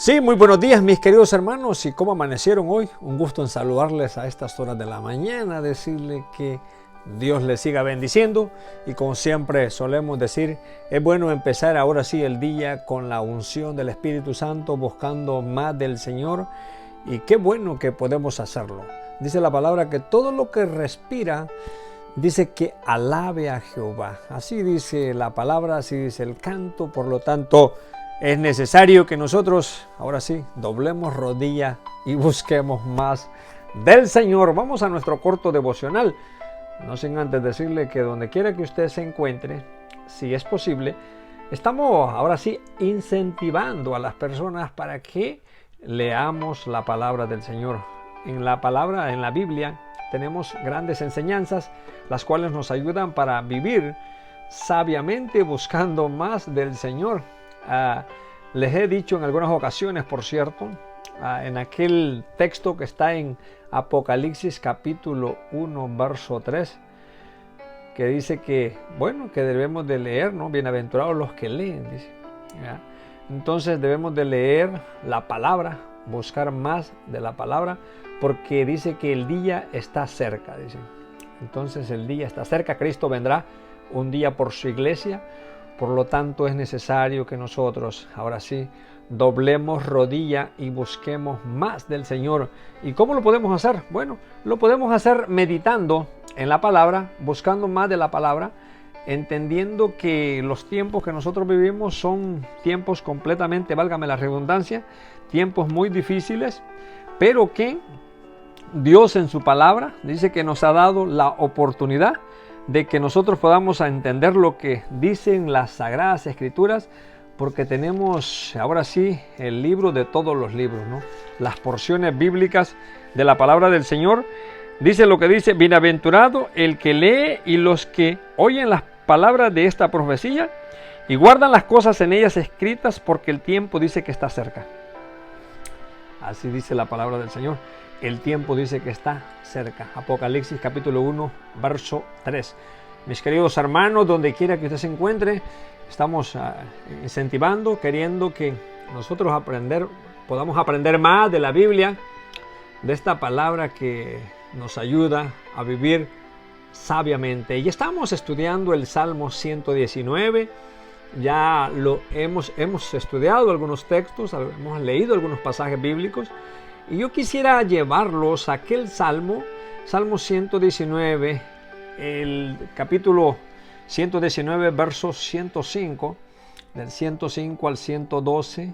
Sí, muy buenos días mis queridos hermanos, y cómo amanecieron hoy. Un gusto en saludarles a estas horas de la mañana, decirle que Dios les siga bendiciendo, y como siempre solemos decir, es bueno empezar ahora sí el día con la unción del Espíritu Santo, buscando más del Señor, y qué bueno que podemos hacerlo. Dice la palabra que todo lo que respira, dice que alabe a Jehová. Así dice la palabra, así dice el canto. Por lo tanto, es necesario que nosotros, ahora sí, doblemos rodilla y busquemos más del Señor. Vamos a nuestro corto devocional. No sin antes decirle que donde quiera que usted se encuentre, si es posible, estamos ahora sí incentivando a las personas para que leamos la palabra del Señor. En la palabra, en la Biblia, tenemos grandes enseñanzas, las cuales nos ayudan para vivir sabiamente buscando más del Señor. Les he dicho en algunas ocasiones, por cierto, en aquel texto que está en Apocalipsis capítulo 1 verso 3, que dice que, bueno, que debemos de leer, ¿no? Bienaventurados los que leen, dice, ¿ya? Entonces debemos de leer la palabra, buscar más de la palabra, porque dice que el día está cerca, dice. Entonces el día está cerca, Cristo vendrá un día por su iglesia. Por lo tanto, es necesario que nosotros, ahora sí, doblemos rodilla y busquemos más del Señor. ¿Y cómo lo podemos hacer? Bueno, lo podemos hacer meditando en la palabra, buscando más de la palabra, entendiendo que los tiempos que nosotros vivimos son tiempos completamente, válgame la redundancia, tiempos muy difíciles, pero que Dios en su palabra dice que nos ha dado la oportunidad de que nosotros podamos entender lo que dicen las Sagradas Escrituras, porque tenemos ahora sí el libro de todos los libros, ¿no? Las porciones bíblicas de la palabra del Señor. Dice lo que dice: bienaventurado el que lee y los que oyen las palabras de esta profecía y guardan las cosas en ellas escritas, porque el tiempo dice que está cerca. Así dice la palabra del Señor. El tiempo dice que está cerca. Apocalipsis capítulo 1, verso 3. Mis queridos hermanos, donde quiera que usted se encuentre, estamos incentivando, queriendo que nosotros podamos aprender más de la Biblia, de esta palabra que nos ayuda a vivir sabiamente. Y estamos estudiando el Salmo 119. Ya hemos estudiado algunos textos, hemos leído algunos pasajes bíblicos. Y yo quisiera llevarlos a aquel Salmo 119, el capítulo 119, versos 105, del 105 al 112.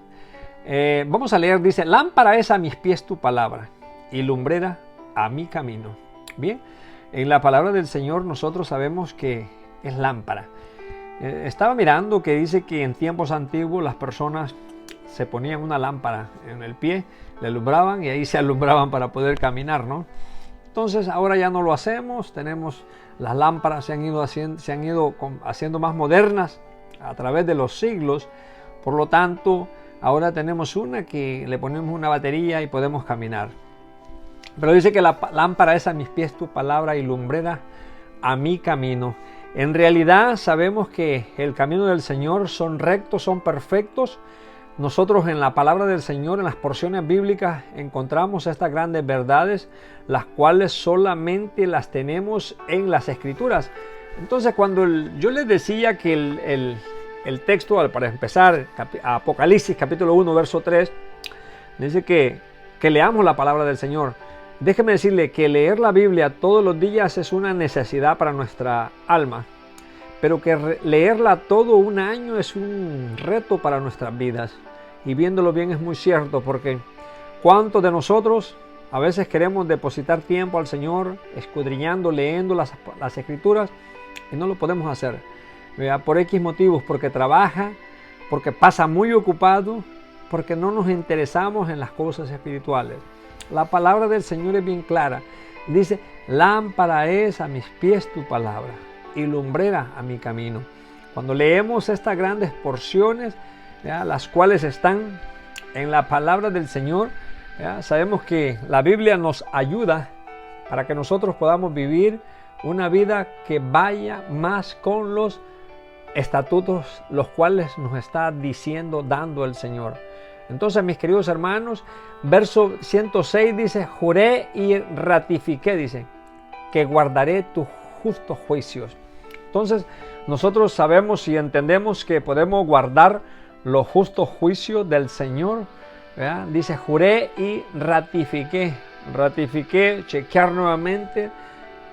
Vamos a leer, dice: lámpara es a mis pies tu palabra y lumbrera a mi camino. Bien, en la palabra del Señor nosotros sabemos que es lámpara. Estaba mirando que dice que en tiempos antiguos las personas se ponían una lámpara en el pie, le alumbraban y ahí se alumbraban para poder caminar, ¿no? Entonces ahora ya no lo hacemos, tenemos las lámparas, se han ido haciendo más modernas a través de los siglos. Por lo tanto, ahora tenemos una que le ponemos una batería y podemos caminar. Pero dice que la lámpara es a mis pies tu palabra y lumbrera a mi camino. En realidad sabemos que el camino del Señor son rectos, son perfectos. Nosotros en la palabra del Señor, en las porciones bíblicas, encontramos estas grandes verdades, las cuales solamente las tenemos en las Escrituras. Entonces, cuando yo les decía que el texto, para empezar, Apocalipsis capítulo 1, verso 3, dice que leamos la palabra del Señor. Déjeme decirle que leer la Biblia todos los días es una necesidad para nuestra alma, pero que leerla todo un año es un reto para nuestras vidas. Y viéndolo bien es muy cierto, porque ¿cuántos de nosotros a veces queremos depositar tiempo al Señor escudriñando, leyendo las Escrituras, y no lo podemos hacer? Por X motivos: porque trabaja, porque pasa muy ocupado, porque no nos interesamos en las cosas espirituales. La palabra del Señor es bien clara. Dice: lámpara es a mis pies tu palabra y lumbrera a mi camino. Cuando leemos estas grandes porciones, las cuales están en la palabra del Señor, sabemos que la Biblia nos ayuda para que nosotros podamos vivir una vida que vaya más con los estatutos, los cuales nos está dando el Señor. Entonces, mis queridos hermanos, verso 106 dice, juré y ratifiqué, dice, que guardaré tus justos juicios. Entonces, nosotros sabemos y entendemos que podemos guardar los justos juicios del Señor, ¿verdad? Dice, juré y ratifiqué. Ratifiqué, chequear nuevamente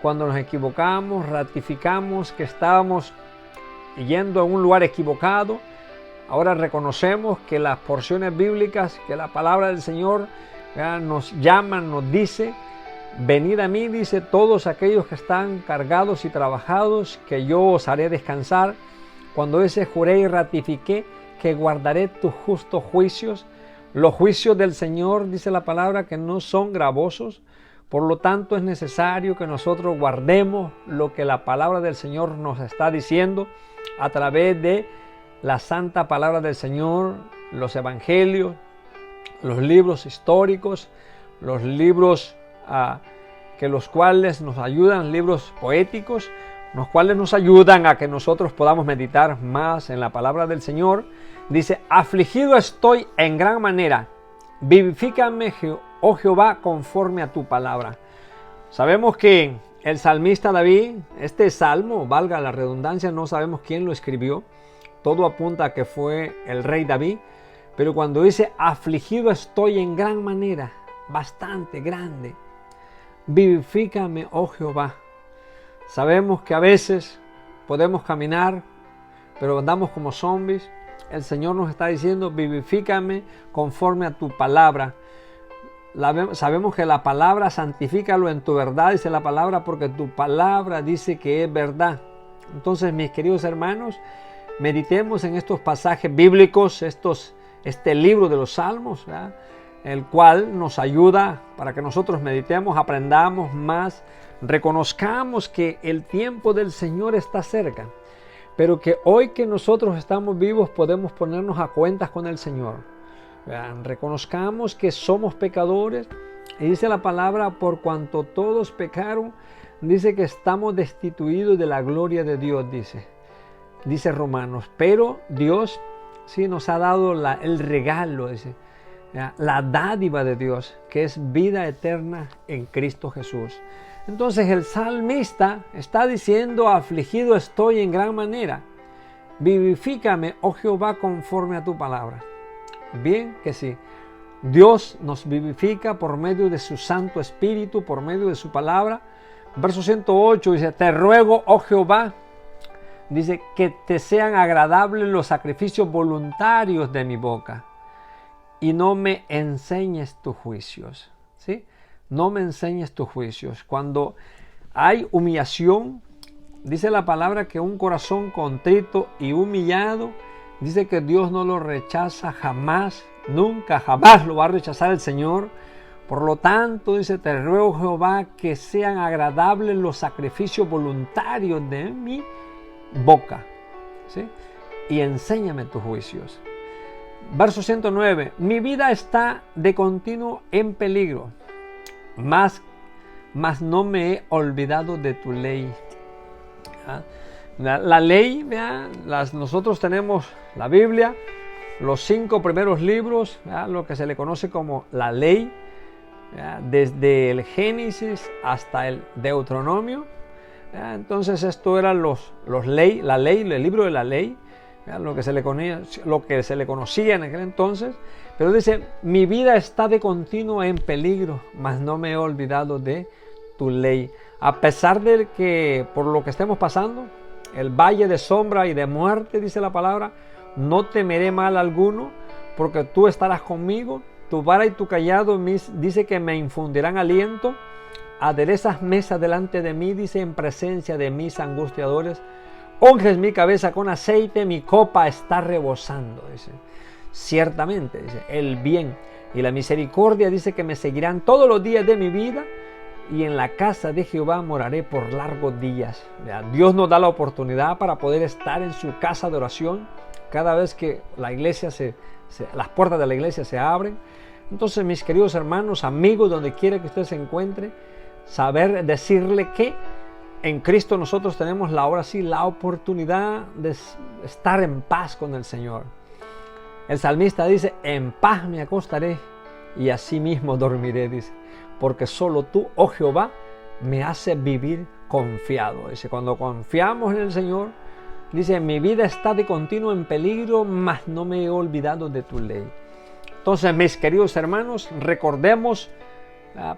cuando nos equivocamos, ratificamos que estábamos yendo a un lugar equivocado. Ahora reconocemos que las porciones bíblicas, que la palabra del Señor, ¿verdad?, nos llama, nos dice, venid a mí, dice, todos aquellos que están cargados y trabajados, que yo os haré descansar. Cuando dice juré y ratifiqué que guardaré tus justos juicios, los juicios del Señor, dice la palabra, que no son gravosos. Por lo tanto, es necesario que nosotros guardemos lo que la palabra del Señor nos está diciendo a través de la santa palabra del Señor, los evangelios, los libros históricos, los libros que los cuales nos ayudan, libros poéticos, los cuales nos ayudan a que nosotros podamos meditar más en la palabra del Señor. Dice, afligido estoy en gran manera, vivifícame, oh Jehová, conforme a tu palabra. Sabemos que el salmista David, este salmo, valga la redundancia, no sabemos quién lo escribió, todo apunta a que fue el rey David, pero cuando dice, afligido estoy en gran manera, bastante grande, vivifícame, oh Jehová. Sabemos que a veces podemos caminar, pero andamos como zombies. El Señor nos está diciendo, vivifícame conforme a tu palabra. Sabemos que la palabra, santifícalo en tu verdad, dice la palabra, porque tu palabra dice que es verdad. Entonces, mis queridos hermanos, meditemos en estos pasajes bíblicos, este libro de los Salmos, ¿verdad?, el cual nos ayuda para que nosotros meditemos, aprendamos más, reconozcamos que el tiempo del Señor está cerca, pero que hoy que nosotros estamos vivos podemos ponernos a cuentas con el Señor. Vean, reconozcamos que somos pecadores y dice la palabra, por cuanto todos pecaron, dice que estamos destituidos de la gloria de Dios, dice Romanos, pero Dios sí nos ha dado el regalo, dice, la dádiva de Dios, que es vida eterna en Cristo Jesús. Entonces el salmista está diciendo, afligido estoy en gran manera, vivifícame, oh Jehová, conforme a tu palabra. Bien que sí, Dios nos vivifica por medio de su Santo Espíritu, por medio de su palabra. Verso 108 dice, te ruego, oh Jehová, dice, que te sean agradables los sacrificios voluntarios de mi boca y no me enseñes tus juicios, ¿sí? No me enseñes tus juicios. Cuando hay humillación, dice la palabra que un corazón contrito y humillado, dice que Dios no lo rechaza jamás, nunca, jamás lo va a rechazar el Señor. Por lo tanto, dice, te ruego, Jehová, que sean agradables los sacrificios voluntarios de mi boca, ¿sí? Y enséñame tus juicios. Verso 109, mi vida está de continuo en peligro, mas no me he olvidado de tu ley. La ley, nosotros tenemos la Biblia, los 5 primeros libros, lo que se le conoce como la ley, desde el Génesis hasta el Deuteronomio. Entonces esto era la ley, el libro de la ley, lo que se le conocía en aquel entonces. Pero dice, mi vida está de continuo en peligro, mas no me he olvidado de tu ley. A pesar de que por lo que estemos pasando, el valle de sombra y de muerte, dice la palabra, no temeré mal alguno, porque tú estarás conmigo, tu vara y tu cayado dice que me infundirán aliento. Aderezas mesa delante de mí, dice, en presencia de mis angustiadores. Unges mi cabeza con aceite, mi copa está rebosando, dice. Ciertamente, dice, el bien y la misericordia, dice, que me seguirán todos los días de mi vida, y en la casa de Jehová moraré por largos días. Dios nos da la oportunidad para poder estar en su casa de oración cada vez que la iglesia las puertas de la iglesia se abren. Entonces, mis queridos hermanos, amigos, donde quiera que usted se encuentre, saber decirle que en Cristo nosotros tenemos ahora sí la oportunidad de estar en paz con el Señor. El salmista dice, en paz me acostaré y asimismo dormiré, dice, porque solo tú, oh Jehová, me haces vivir confiado. Dice, cuando confiamos en el Señor, dice, mi vida está de continuo en peligro, mas no me he olvidado de tu ley. Entonces, mis queridos hermanos, recordemos,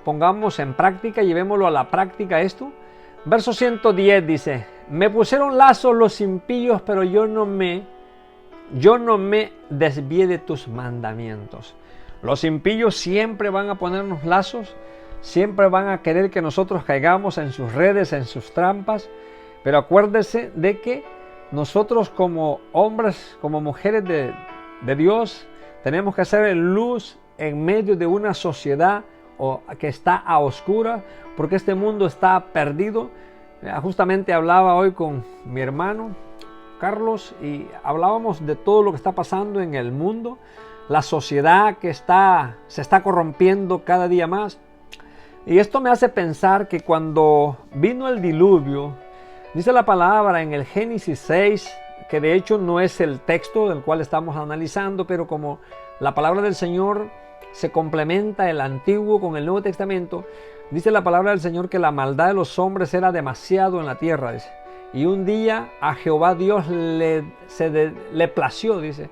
pongamos en práctica, llevémoslo a la práctica esto. Verso 110 dice, me pusieron lazos los impíos, pero yo no me desvié de tus mandamientos. Los impíos siempre van a ponernos lazos, siempre van a querer que nosotros caigamos en sus redes, en sus trampas, pero acuérdese de que nosotros como hombres, como mujeres de Dios, tenemos que ser luz en medio de una sociedad que está a oscuras, porque este mundo está perdido. Justamente hablaba hoy con mi hermano Carlos y hablábamos de todo lo que está pasando en el mundo, la sociedad que se está corrompiendo cada día más. Y esto me hace pensar que cuando vino el diluvio, dice la palabra en el Génesis 6, que de hecho no es el texto del cual estamos analizando, pero como la palabra del Señor se complementa el Antiguo con el Nuevo Testamento, dice la palabra del Señor que la maldad de los hombres era demasiado en la tierra, dice. Y un día a Jehová Dios le plació, dice,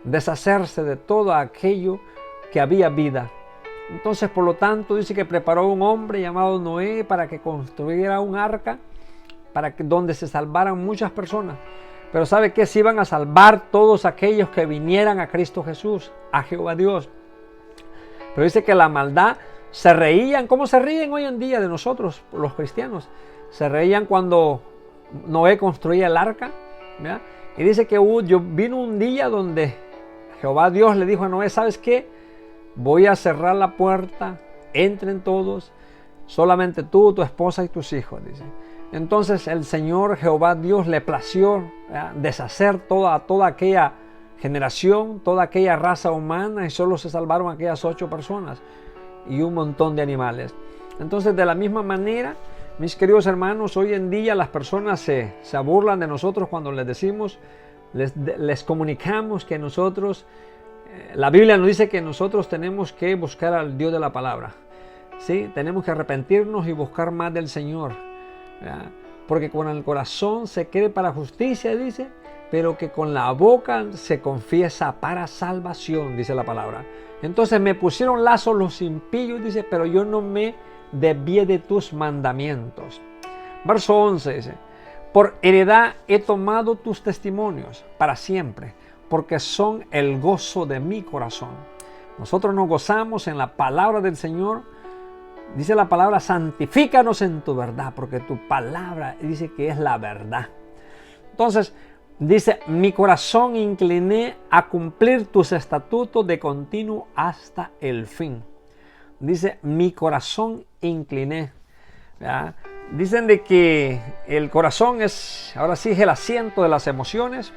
deshacerse de todo aquello que había vida. Entonces, por lo tanto, dice que preparó un hombre llamado Noé para que construyera un arca donde se salvaran muchas personas. Pero ¿sabe qué? Se iban a salvar todos aquellos que vinieran a Cristo Jesús, a Jehová Dios. Pero dice que la maldad se reían. ¿Cómo se ríen hoy en día de nosotros, los cristianos? Se reían cuando Noé construía el arca, ¿verdad? Y dice que vino un día donde Jehová Dios le dijo a Noé, ¿sabes qué? Voy a cerrar la puerta, entren todos, solamente tú, tu esposa y tus hijos, dice. Entonces el Señor Jehová Dios le plació, ¿verdad?, deshacer toda aquella generación, toda aquella raza humana, y solo se salvaron aquellas 8 personas y un montón de animales. Entonces, de la misma manera, mis queridos hermanos, hoy en día las personas se burlan de nosotros cuando les decimos, les comunicamos que nosotros, la Biblia nos dice que nosotros tenemos que buscar al Dios de la palabra, ¿sí? Tenemos que arrepentirnos y buscar más del Señor, ¿verdad? Porque con el corazón se cree para justicia, dice, pero que con la boca se confiesa para salvación, dice la palabra. Entonces me pusieron lazos los impíos, dice, pero yo no me desvié de tus mandamientos. Verso 11 dice, por heredad he tomado tus testimonios para siempre, porque son el gozo de mi corazón. Nosotros nos gozamos en la palabra del Señor. Dice la palabra, santifícanos en tu verdad, porque tu palabra dice que es la verdad. Entonces, dice, mi corazón incliné a cumplir tus estatutos de continuo hasta el fin. Dice, mi corazón incliné, ¿verdad? Dicen de que el corazón es, ahora sí, es el asiento de las emociones.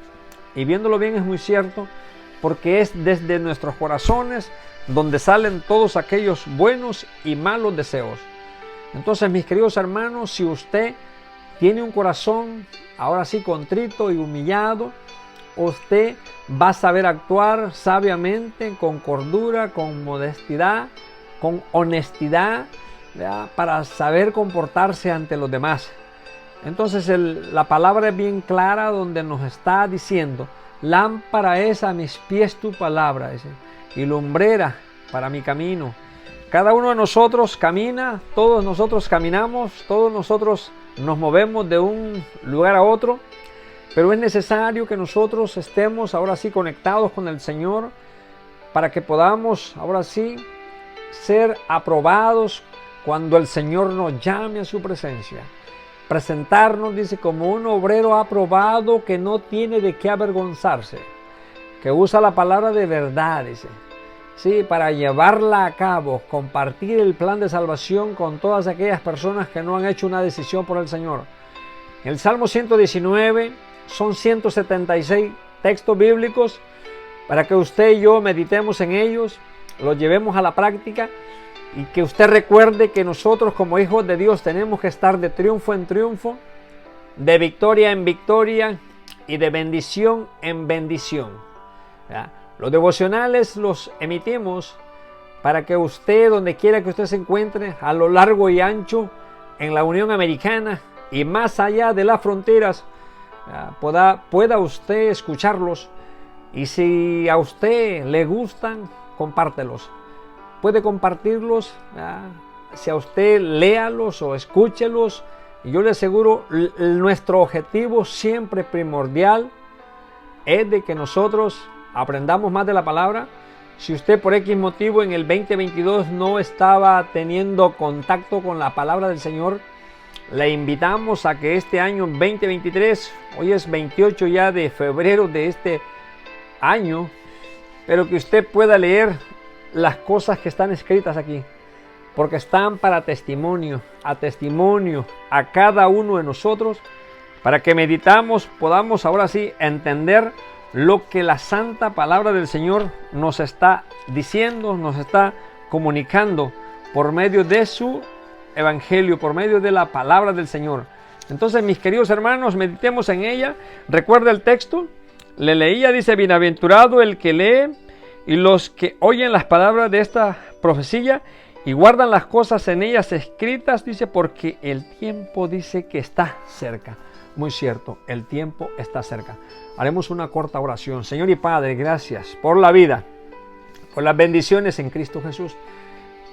Y viéndolo bien es muy cierto, porque es desde nuestros corazones donde salen todos aquellos buenos y malos deseos. Entonces, mis queridos hermanos, si usted tiene un corazón, ahora sí, contrito y humillado, usted va a saber actuar sabiamente, con cordura, con modestidad, con honestidad, ¿verdad?, para saber comportarse ante los demás. Entonces la palabra es bien clara donde nos está diciendo, lámpara es a mis pies tu palabra, dice, y lumbrera para mi camino. Cada uno de nosotros camina, todos nosotros caminamos, todos nosotros nos movemos de un lugar a otro, pero es necesario que nosotros estemos ahora sí conectados con el Señor para que podamos ahora sí ser aprobados cuando el Señor nos llame a su presencia. Presentarnos, dice, como un obrero aprobado que no tiene de qué avergonzarse, que usa la palabra de verdad, dice, sí, para llevarla a cabo, compartir el plan de salvación con todas aquellas personas que no han hecho una decisión por el Señor. En el Salmo 119 son 176 textos bíblicos para que usted y yo meditemos en ellos, los llevemos a la práctica. Y que usted recuerde que nosotros como hijos de Dios tenemos que estar de triunfo en triunfo, de victoria en victoria y de bendición en bendición, ¿verdad? Los devocionales los emitimos para que usted, donde quiera que usted se encuentre, a lo largo y ancho, en la Unión Americana y más allá de las fronteras, pueda usted escucharlos. Y si a usted le gustan, compártelos. Puede compartirlos. Si a usted léalos o escúchelos. Y yo le aseguro, nuestro objetivo siempre primordial es de que nosotros aprendamos más de la palabra. Si usted por X motivo en el 2022 no estaba teniendo contacto con la palabra del Señor, le invitamos a que este año 2023, hoy es 28 ya de febrero de este año, pero que usted pueda leer las cosas que están escritas aquí, porque están para testimonio a cada uno de nosotros, para que meditamos, podamos ahora sí entender lo que la santa palabra del Señor nos está diciendo, nos está comunicando por medio de su evangelio, por medio de la palabra del Señor. Entonces, mis queridos hermanos, meditemos en ella. Recuerda el texto, le leía, dice: bienaventurado el que lee y los que oyen las palabras de esta profecía y guardan las cosas en ellas escritas, dice, porque el tiempo, dice, que está cerca. Muy cierto, el tiempo está cerca. Haremos una corta oración. Señor y Padre, gracias por la vida, por las bendiciones en Cristo Jesús.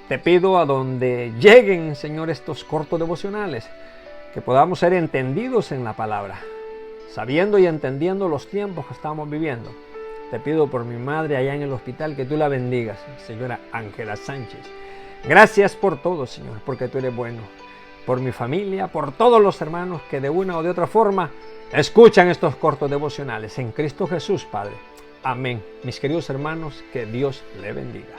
Te pido a donde lleguen, Señor, estos cortos devocionales, que podamos ser entendidos en la palabra, sabiendo y entendiendo los tiempos que estamos viviendo. Te pido por mi madre allá en el hospital, que tú la bendigas, señora Ángela Sánchez. Gracias por todo, Señor, porque tú eres bueno. Por mi familia, por todos los hermanos que de una o de otra forma escuchan estos cortos devocionales. En Cristo Jesús, Padre. Amén. Mis queridos hermanos, que Dios le bendiga.